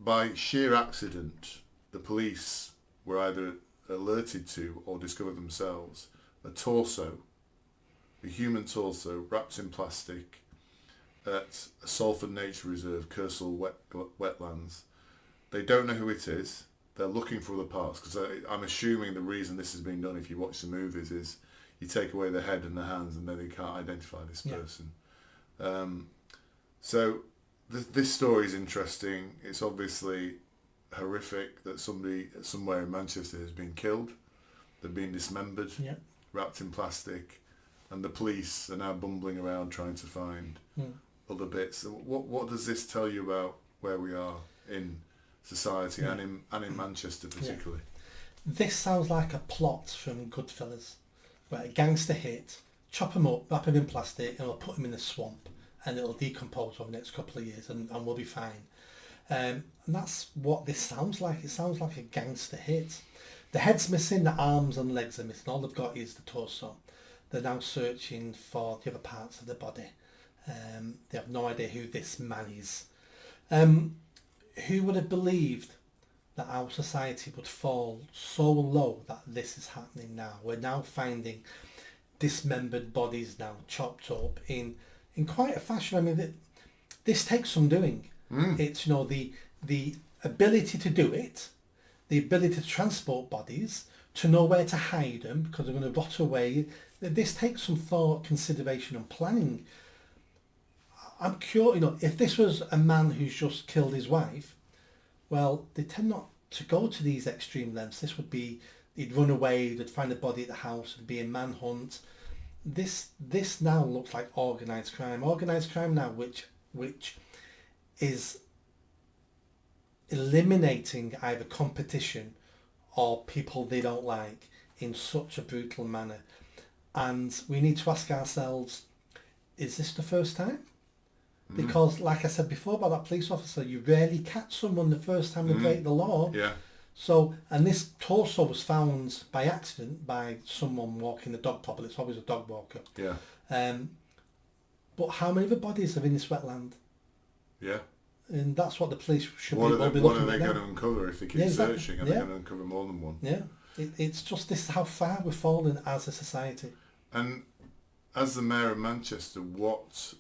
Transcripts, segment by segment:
by sheer accident, the police were either alerted to or discovered themselves a human torso wrapped in plastic at a Salford Nature Reserve, Kersal wetlands. They don't know who it is. They're looking for other parts, because I'm assuming the reason this has been done, if you watch the movies, is you take away the head and the hands and then they can't identify this person. So this story is interesting. It's obviously horrific that somebody somewhere in Manchester has been killed. They've been dismembered, wrapped in plastic, and the police are now bumbling around trying to find other bits. What does this tell you about where we are in society and in Manchester particularly? This sounds like a plot from Goodfellas, where a gangster hit, chop him up, wrap him in plastic, and we'll put him in a swamp, and it'll decompose over the next couple of years, and we'll be fine. And that's what this sounds like. It sounds like a gangster hit. The head's missing, the arms and legs are missing. All they've got is the torso. They're now searching for the other parts of the body. They have no idea who this man is. Who would have believed that our society would fall so low that this is happening now? We're now finding dismembered bodies now chopped up in quite a fashion. I mean, this takes some doing. It's, you know, the ability to do it, the ability to transport bodies, to know where to hide them because they're going to rot away. This takes some thought, consideration and planning. I'm curious, you know, if this was a man who's just killed his wife, well, they tend not to go to these extreme lengths. This would be, he'd run away, they'd find a body at the house, it'd be a manhunt. This now looks like organised crime. Organised crime now, which is eliminating either competition or people they don't like in such a brutal manner. And we need to ask ourselves, is this the first time? Because, like I said before about that police officer, you rarely catch someone the first time they break the law. Yeah. So, and this torso was found by accident by someone walking the dog properly. It's always a dog walker. Yeah. But how many other bodies are in this wetland? Yeah. And that's what the police should be looking at. What are they going to uncover if they keep searching? Are they Yeah. going to uncover more than one? Yeah. It's just this how far we've fallen as a society. And as the Mayor of Manchester, what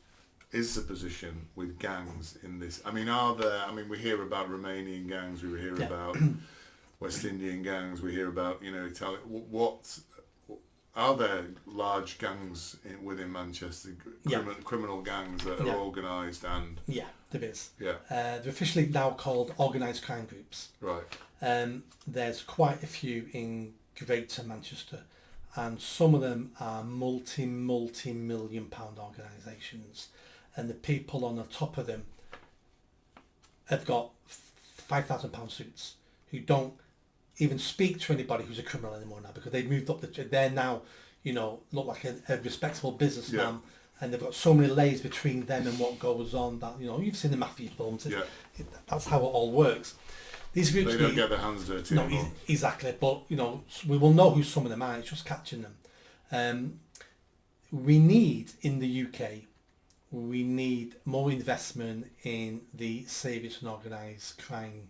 is the position with gangs in this? I mean, we hear about Romanian gangs, we hear about West Indian gangs, we hear about, you know, Italian. What are there large gangs within Manchester, criminal gangs that are organised and... Yeah, there is. Yeah. They're officially now called organised crime groups. Right. There's quite a few in Greater Manchester, and some of them are multi-million pound organisations, and the people on the top of them have got £5,000 suits who don't even speak to anybody who's a criminal anymore now, because they've moved up they're now, you know, look like a respectable businessman, and they've got so many layers between them and what goes on that, you know, you've seen the mafia films. That's how it all works. These groups, they don't get their hands dirty anymore. Exactly, but you know, we will know who some of them are. It's just catching them. We need in the UK, we need more investment in the serious and organised crime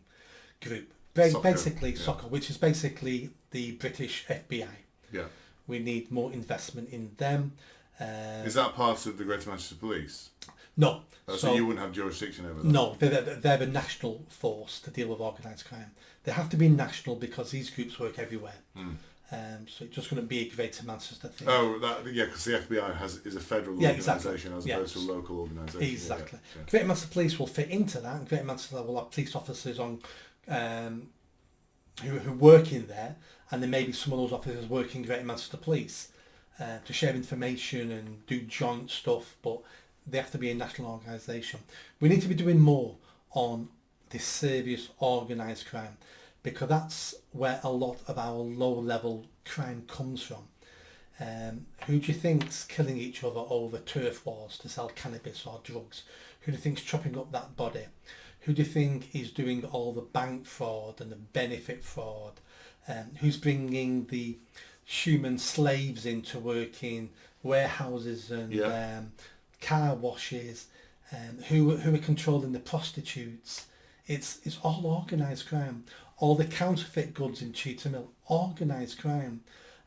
group. Soccer, which is basically the British FBI. Yeah. We need more investment in them. Is that part of the Greater Manchester Police? No. So you wouldn't have jurisdiction over that? No, they're a national force to deal with organised crime. They have to be national because these groups work everywhere. So it's just going to be a Greater Manchester thing. Oh, because the FBI is a federal organisation as opposed to a local organisation. Exactly. Yeah. Greater Manchester Police will fit into that, and Greater Manchester will have police officers on who work in there, and there may be some of those officers working Greater Manchester Police to share information and do joint stuff, but they have to be a national organisation. We need to be doing more on this serious organised crime, because that's where a lot of our low-level crime comes from. Who do you think's killing each other over turf wars to sell cannabis or drugs? Who do you think's chopping up that body? Who do you think is doing all the bank fraud and the benefit fraud? Who's bringing the human slaves in to work in warehouses and car washes? Who are controlling the prostitutes? It's all organised crime. All the counterfeit goods in Cheetah Mill, organised crime.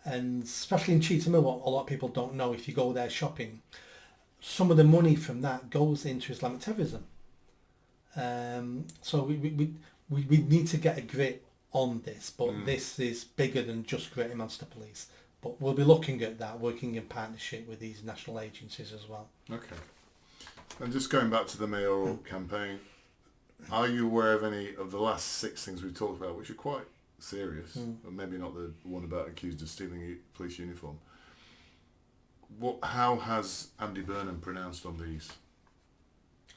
And especially in Cheetah Mill, what a lot of people don't know, if you go there shopping, some of the money from that goes into Islamic terrorism. So we need to get a grip on this, but this is bigger than just Greater Manchester Police. But we'll be looking at that, working in partnership with these national agencies as well. Okay. And just going back to the mayoral campaign, are you aware of any of the last 6 things we've talked about, which are quite serious, but maybe not the one about accused of stealing a police uniform? How has Andy Burnham pronounced on these?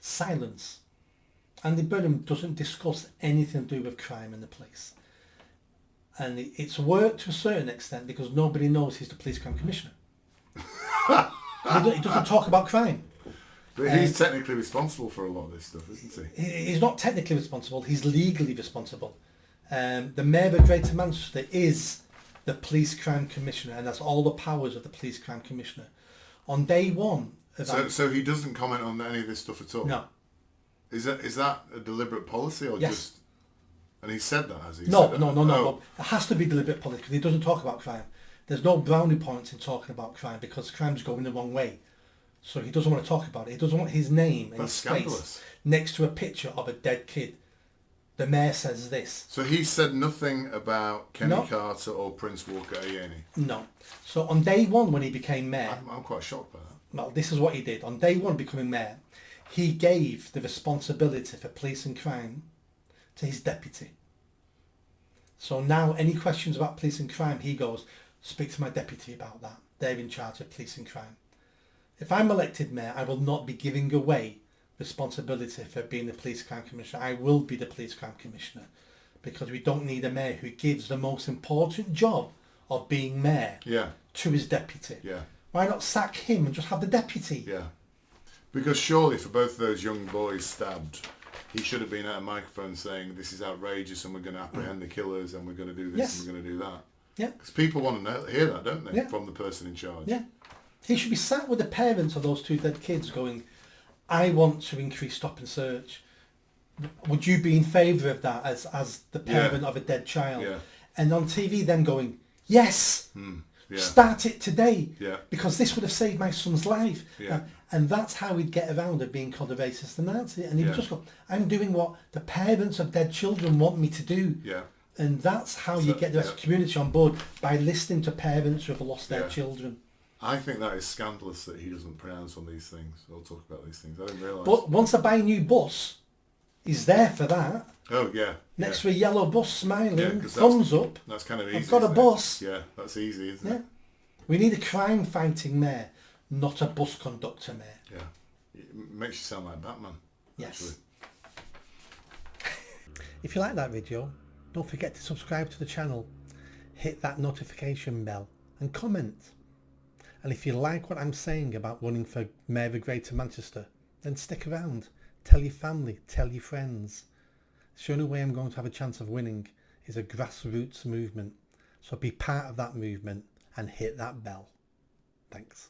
Silence. Andy Burnham doesn't discuss anything to do with crime in the police. And it's worked to a certain extent because nobody knows he's the police crime commissioner. He doesn't talk about crime. But he's technically responsible for a lot of this stuff, isn't he? He's not technically responsible, he's legally responsible. The Mayor of Greater Manchester is the police crime commissioner, and that's all the powers of the police crime commissioner. On day one... So he doesn't comment on any of this stuff at all? No. Is that a deliberate policy or yes. just... And he said that, has he? No. It has to be deliberate policy because he doesn't talk about crime. There's no brownie points in talking about crime because crime's going the wrong way. So he doesn't want to talk about it. He doesn't want his name and his face next to a picture of a dead kid. The mayor says this. So he said nothing about Kenny Carter or Prince Walker Ayeni? No. So on day one when he became mayor... I'm quite shocked by that. Well, this is what he did. On day one becoming mayor, he gave the responsibility for police and crime to his deputy. So now any questions about police and crime, he goes, speak to my deputy about that. They're in charge of police and crime. If I'm elected mayor, I will not be giving away responsibility for being the police crime commissioner. I will be the police crime commissioner because we don't need a mayor who gives the most important job of being mayor to his deputy. Yeah. Why not sack him and just have the deputy? Yeah. Because surely for both of those young boys stabbed, he should have been at a microphone saying this is outrageous and we're going to apprehend the killers and we're going to do this and we're going to do that. Yeah. Because people want to hear that, don't they, from the person in charge. Yeah. He should be sat with the parents of those 2 dead kids going, I want to increase stop and search. Would you be in favour of that as the parent of a dead child? Yeah. And on TV then going, yes, start it today because this would have saved my son's life. Yeah. And that's how he'd get around it being called a racist and Nazi. And he'd just go, I'm doing what the parents of dead children want me to do. Yeah. And that's how you get the rest of the community on board, by listening to parents who have lost their children. I think that is scandalous that he doesn't pronounce on these things or talk about these things. I didn't realise. But once I buy a new bus, he's there for that. Oh, yeah. Next to a yellow bus, smiling, thumbs up. That's kind of easy. I've got a bus. Yeah, that's easy, isn't it? We need a crime-fighting mayor, not a bus conductor mayor. Yeah. It makes you sound like Batman. Yes. If you like that video, don't forget to subscribe to the channel, hit that notification bell and comment. And if you like what I'm saying about running for Mayor of Greater Manchester, then stick around. Tell your family, tell your friends. The only way I'm going to have a chance of winning is a grassroots movement. So be part of that movement and hit that bell. Thanks.